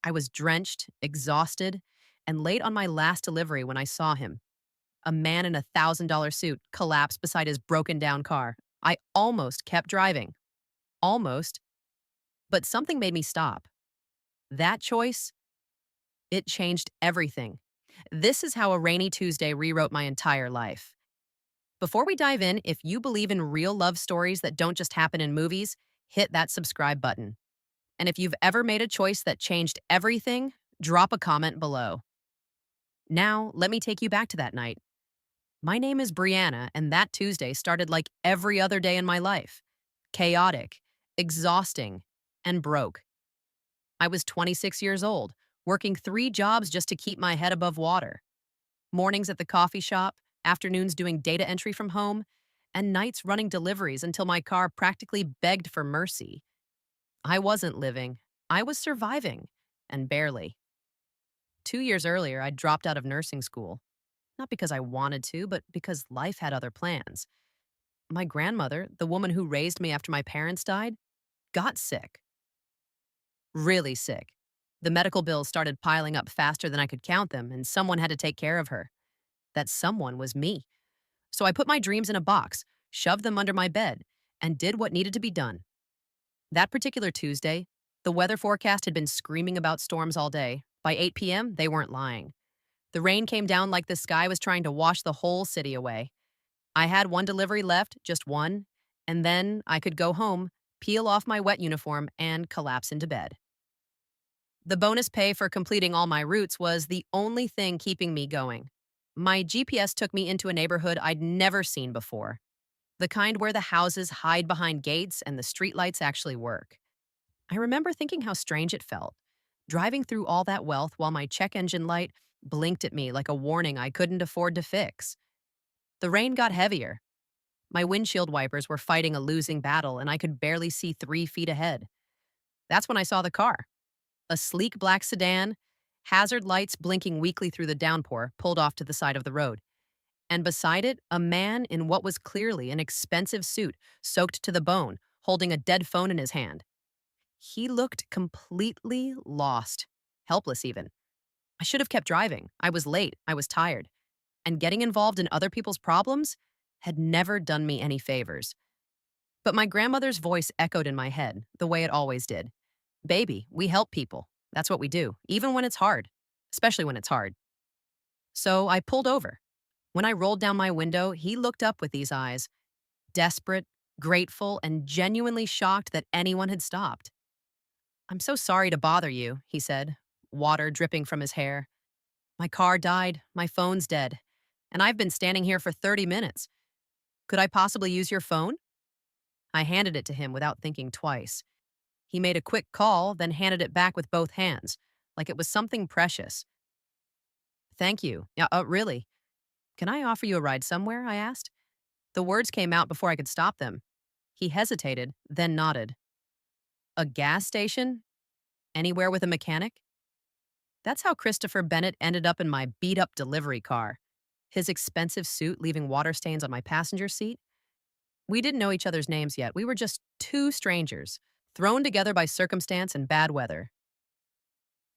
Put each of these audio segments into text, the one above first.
I was drenched, exhausted, and late on my last delivery when I saw him. A man in a $1,000 suit collapsed beside his broken down car. I almost kept driving. Almost. But something made me stop. That choice, it changed everything. This is how a rainy Tuesday rewrote my entire life. Before we dive in, if you believe in real love stories that don't just happen in movies, hit that subscribe button. And if you've ever made a choice that changed everything, drop a comment below. Now, let me take you back to that night. My name is Brianna, and that Tuesday started like every other day in my life: chaotic, exhausting, and broke. I was 26 years old, working 3 jobs just to keep my head above water. Mornings at the coffee shop, afternoons doing data entry from home, and nights running deliveries until my car practically begged for mercy. I wasn't living, I was surviving, and barely. 2 years earlier, I dropped out of nursing school. Not because I wanted to, but because life had other plans. My grandmother, the woman who raised me after my parents died, got sick. Really sick. The medical bills started piling up faster than I could count them, and someone had to take care of her. That someone was me. So I put my dreams in a box, shoved them under my bed, and did what needed to be done. That particular Tuesday, the weather forecast had been screaming about storms all day. By 8 p.m., they weren't lying. The rain came down like the sky was trying to wash the whole city away. I had one delivery left, just one, and then I could go home, peel off my wet uniform, and collapse into bed. The bonus pay for completing all my routes was the only thing keeping me going. My GPS took me into a neighborhood I'd never seen before, the kind where the houses hide behind gates and the streetlights actually work. I remember thinking how strange it felt, driving through all that wealth while my check engine light blinked at me like a warning I couldn't afford to fix. The rain got heavier. My windshield wipers were fighting a losing battle, and I could barely see 3 feet ahead. That's when I saw the car. A sleek black sedan, hazard lights blinking weakly through the downpour, pulled off to the side of the road. And beside it, a man in what was clearly an expensive suit, soaked to the bone, holding a dead phone in his hand. He looked completely lost, helpless even. I should have kept driving. I was late. I was tired. And getting involved in other people's problems had never done me any favors. But my grandmother's voice echoed in my head, the way it always did. Baby, we help people. That's what we do, even when it's hard, especially when it's hard. So I pulled over. When I rolled down my window, he looked up with these eyes, desperate, grateful, and genuinely shocked that anyone had stopped. I'm so sorry to bother you, he said, water dripping from his hair. My car died, my phone's dead, and I've been standing here for 30 minutes. Could I possibly use your phone? I handed it to him without thinking twice. He made a quick call, then handed it back with both hands, like it was something precious. Thank you. Yeah, really? Can I offer you a ride somewhere? I asked. The words came out before I could stop them. He hesitated, then nodded. A gas station? Anywhere with a mechanic? That's how Christopher Bennett ended up in my beat up delivery car, his expensive suit leaving water stains on my passenger seat. We didn't know each other's names yet. We were just two strangers, thrown together by circumstance and bad weather.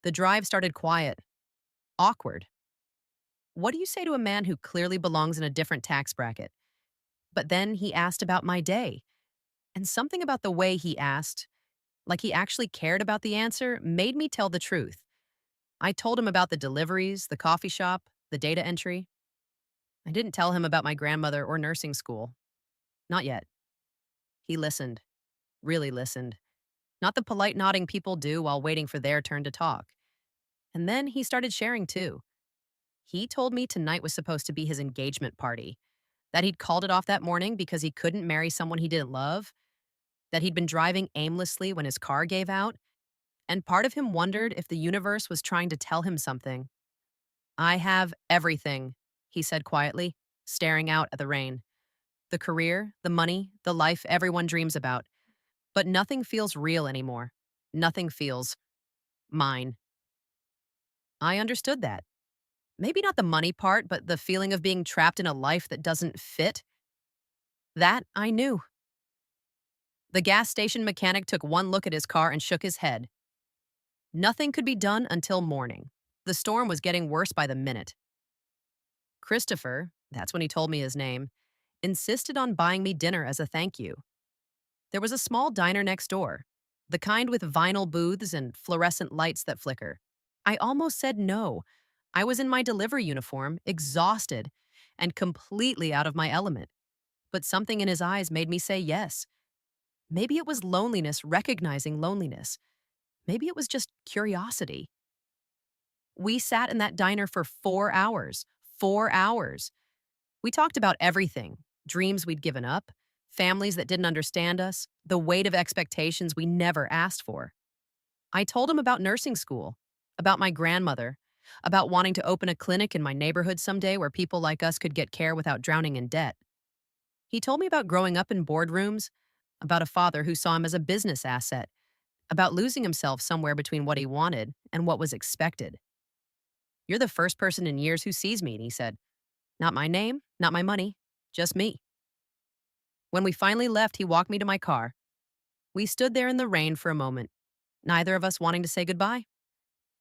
The drive started quiet, awkward. What do you say to a man who clearly belongs in a different tax bracket? But then he asked about my day, and something about the way he asked, like he actually cared about the answer, made me tell the truth. I told him about the deliveries, the coffee shop, the data entry. I didn't tell him about my grandmother or nursing school. Not yet. He listened, really listened. Not the polite nodding people do while waiting for their turn to talk. And then he started sharing too. He told me tonight was supposed to be his engagement party, that he'd called it off that morning because he couldn't marry someone he didn't love, that he'd been driving aimlessly when his car gave out, and part of him wondered if the universe was trying to tell him something. I have everything, he said quietly, staring out at the rain. The career, the money, the life everyone dreams about. But nothing feels real anymore. Nothing feels mine. I understood that. Maybe not the money part, but the feeling of being trapped in a life that doesn't fit. That I knew. The gas station mechanic took one look at his car and shook his head. Nothing could be done until morning. The storm was getting worse by the minute. Christopher, that's when he told me his name, insisted on buying me dinner as a thank you. There was a small diner next door, the kind with vinyl booths and fluorescent lights that flicker. I almost said no. I was in my delivery uniform, exhausted, and completely out of my element. But something in his eyes made me say yes. Maybe it was loneliness recognizing loneliness. Maybe it was just curiosity. We sat in that diner for 4 hours. 4 hours. We talked about everything: dreams we'd given up, families that didn't understand us, the weight of expectations we never asked for. I told him about nursing school, about my grandmother, about wanting to open a clinic in my neighborhood someday where people like us could get care without drowning in debt. He told me about growing up in boardrooms, about a father who saw him as a business asset, about losing himself somewhere between what he wanted and what was expected. "You're the first person in years who sees me," he said. "Not my name, not my money, just me." When we finally left, he walked me to my car. We stood there in the rain for a moment, neither of us wanting to say goodbye.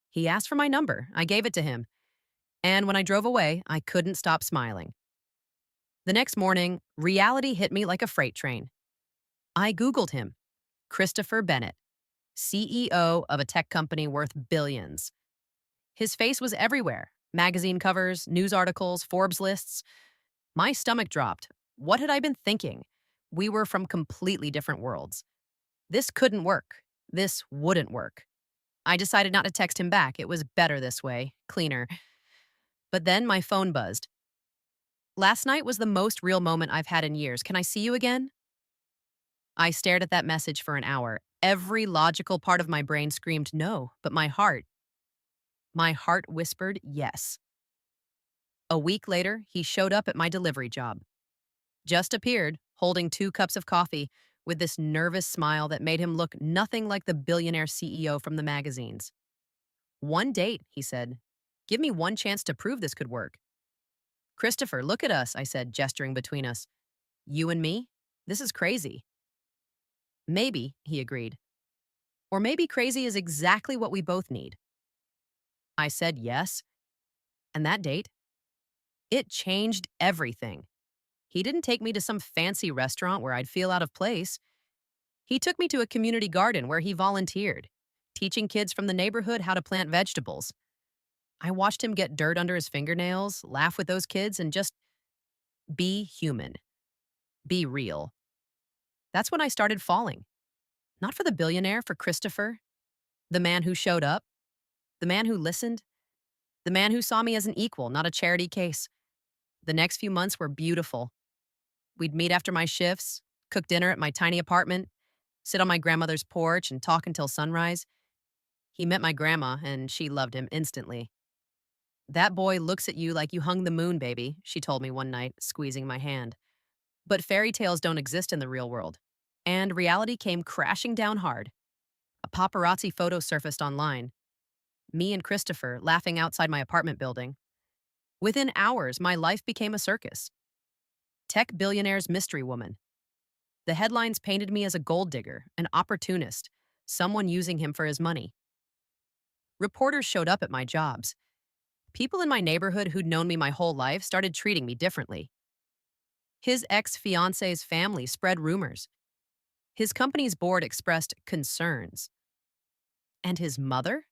He asked for my number. I gave it to him. And when I drove away, I couldn't stop smiling. The next morning, reality hit me like a freight train. I Googled him: Christopher Bennett, CEO of a tech company worth billions. His face was everywhere: magazine covers, news articles, Forbes lists. My stomach dropped. What had I been thinking? We were from completely different worlds. This couldn't work. This wouldn't work. I decided not to text him back. It was better this way, cleaner. But then my phone buzzed. "Last night was the most real moment I've had in years. Can I see you again?" I stared at that message for an hour. Every logical part of my brain screamed no, but my heart whispered yes. A week later, he showed up at my delivery job. Just appeared, holding 2 cups of coffee, with this nervous smile that made him look nothing like the billionaire CEO from the magazines. "One date," he said. "Give me one chance to prove this could work." "Christopher, look at us," I said, gesturing between us. "You and me? This is crazy." "Maybe," he agreed. "Or maybe crazy is exactly what we both need." I said yes, and that date, it changed everything. He didn't take me to some fancy restaurant where I'd feel out of place. He took me to a community garden where he volunteered, teaching kids from the neighborhood how to plant vegetables. I watched him get dirt under his fingernails, laugh with those kids, and just be human, be real. That's when I started falling. Not for the billionaire, for Christopher, the man who showed up, the man who listened, the man who saw me as an equal, not a charity case. The next few months were beautiful. We'd meet after my shifts, cook dinner at my tiny apartment, sit on my grandmother's porch, and talk until sunrise. He met my grandma, and she loved him instantly. "That boy looks at you like you hung the moon, baby," she told me one night, squeezing my hand. But fairy tales don't exist in the real world. And reality came crashing down hard. A paparazzi photo surfaced online. Me and Christopher laughing outside my apartment building. Within hours, my life became a circus. Tech billionaire's mystery woman. The headlines painted me as a gold digger, an opportunist, someone using him for his money. Reporters showed up at my jobs. People in my neighborhood who'd known me my whole life started treating me differently. His ex-fiance's family spread rumors. His company's board expressed concerns. And his mother?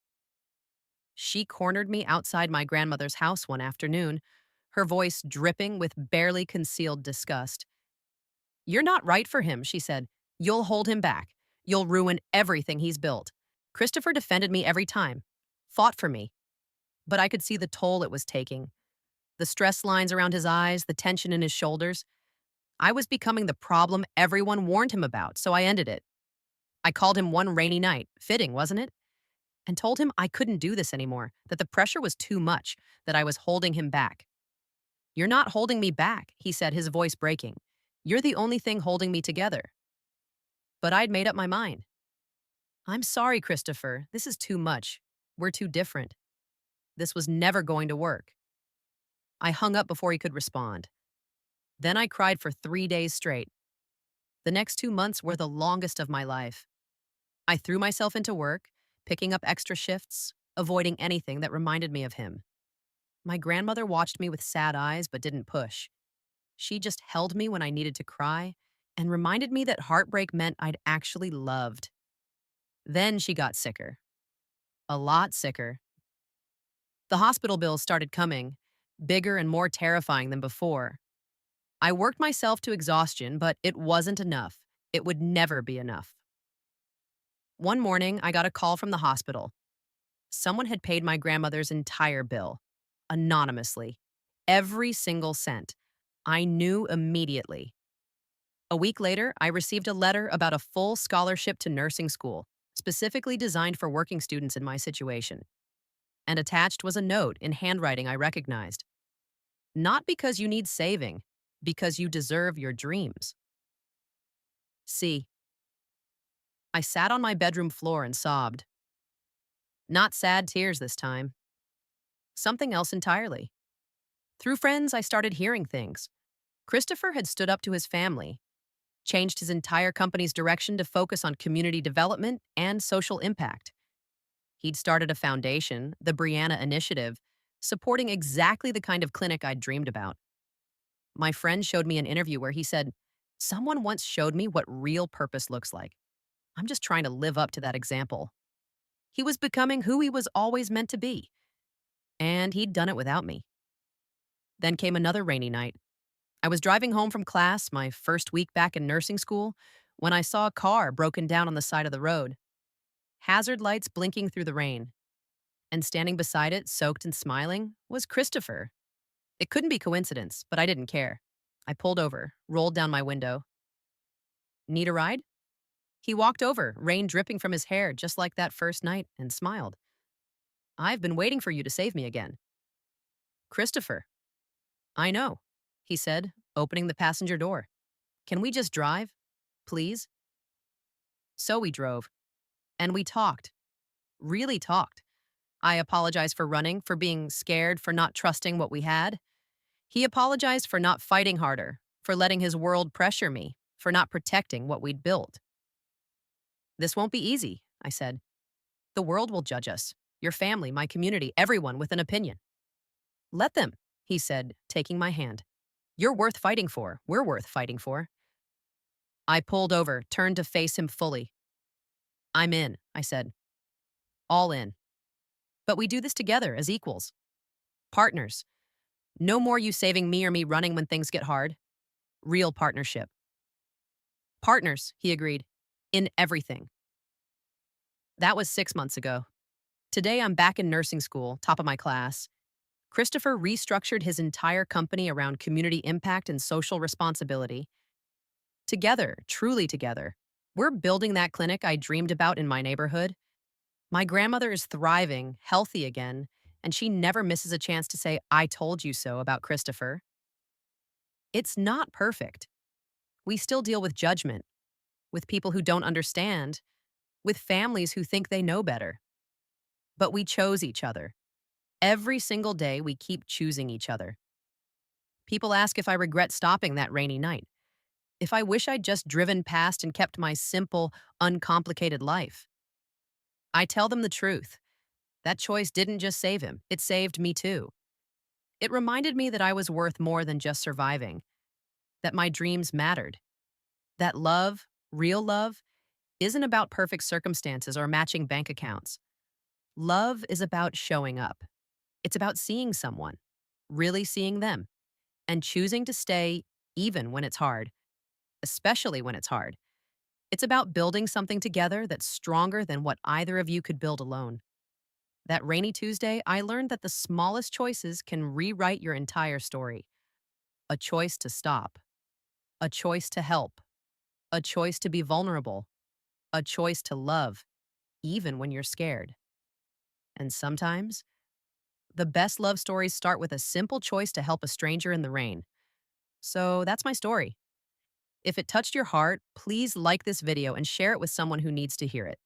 She cornered me outside my grandmother's house one afternoon, her voice dripping with barely concealed disgust. "You're not right for him," she said. "You'll hold him back. You'll ruin everything he's built." Christopher defended me every time, fought for me, but I could see the toll it was taking. The stress lines around his eyes, the tension in his shoulders. I was becoming the problem everyone warned him about, so I ended it. I called him one rainy night, fitting, wasn't it? And told him I couldn't do this anymore, that the pressure was too much, that I was holding him back. "You're not holding me back," he said, his voice breaking. "You're the only thing holding me together." But I'd made up my mind. "I'm sorry, Christopher. This is too much. We're too different. This was never going to work." I hung up before he could respond. Then I cried for 3 days straight. The next 2 months were the longest of my life. I threw myself into work, picking up extra shifts, avoiding anything that reminded me of him. My grandmother watched me with sad eyes but didn't push. She just held me when I needed to cry and reminded me that heartbreak meant I'd actually loved. Then she got sicker, a lot sicker. The hospital bills started coming, bigger and more terrifying than before. I worked myself to exhaustion, but it wasn't enough. It would never be enough. One morning, I got a call from the hospital. Someone had paid my grandmother's entire bill, anonymously. Every single cent. I knew immediately. A week later, I received a letter about a full scholarship to nursing school, specifically designed for working students in my situation. And attached was a note in handwriting I recognized. Not because you need saving, because you deserve your dreams. See, I sat on my bedroom floor and sobbed. Not sad tears this time. Something else entirely. Through friends, I started hearing things. Christopher had stood up to his family, changed his entire company's direction to focus on community development and social impact. He'd started a foundation, the Brianna Initiative, supporting exactly the kind of clinic I'd dreamed about. My friend showed me an interview where he said, "Someone once showed me what real purpose looks like. I'm just trying to live up to that example." He was becoming who he was always meant to be, and he'd done it without me. Then came another rainy night. I was driving home from class, my first week back in nursing school, when I saw a car broken down on the side of the road, hazard lights blinking through the rain. And standing beside it, soaked and smiling, was Christopher. It couldn't be coincidence, but I didn't care. I pulled over, rolled down my window. "Need a ride?" He walked over, rain dripping from his hair just like that first night, and smiled. "I've been waiting for you to save me again." "Christopher." "I know," he said, opening the passenger door. "Can we just drive? Please?" So we drove, and we talked. Really talked. I apologized for running, for being scared, for not trusting what we had. He apologized for not fighting harder, for letting his world pressure me, for not protecting what we'd built. "This won't be easy," I said. "The world will judge us. Your family, my community, everyone with an opinion." "Let them," he said, taking my hand. "You're worth fighting for. We're worth fighting for." I pulled over, turned to face him fully. "I'm in," I said. "All in. But we do this together as equals. Partners. No more you saving me or me running when things get hard. Real partnership." "Partners," he agreed. "In everything." That was 6 months ago. Today I'm back in nursing school, top of my class. Christopher restructured his entire company around community impact and social responsibility. Together, truly together, we're building that clinic I dreamed about in my neighborhood. My grandmother is thriving, healthy again, and she never misses a chance to say, "I told you so" about Christopher. It's not perfect. We still deal with judgment, with people who don't understand, with families who think they know better. But we chose each other. Every single day, we keep choosing each other. People ask if I regret stopping that rainy night, if I wish I'd just driven past and kept my simple, uncomplicated life. I tell them the truth. That choice didn't just save him, it saved me too. It reminded me that I was worth more than just surviving, that my dreams mattered, that love, real love, isn't about perfect circumstances or matching bank accounts. Love is about showing up. It's about seeing someone, really seeing them, and choosing to stay even when it's hard, especially when it's hard. It's about building something together that's stronger than what either of you could build alone. That rainy Tuesday, I learned that the smallest choices can rewrite your entire story. A choice to stop, a choice to help, a choice to be vulnerable, a choice to love, even when you're scared. And sometimes, the best love stories start with a simple choice to help a stranger in the rain. So that's my story. If it touched your heart, please like this video and share it with someone who needs to hear it.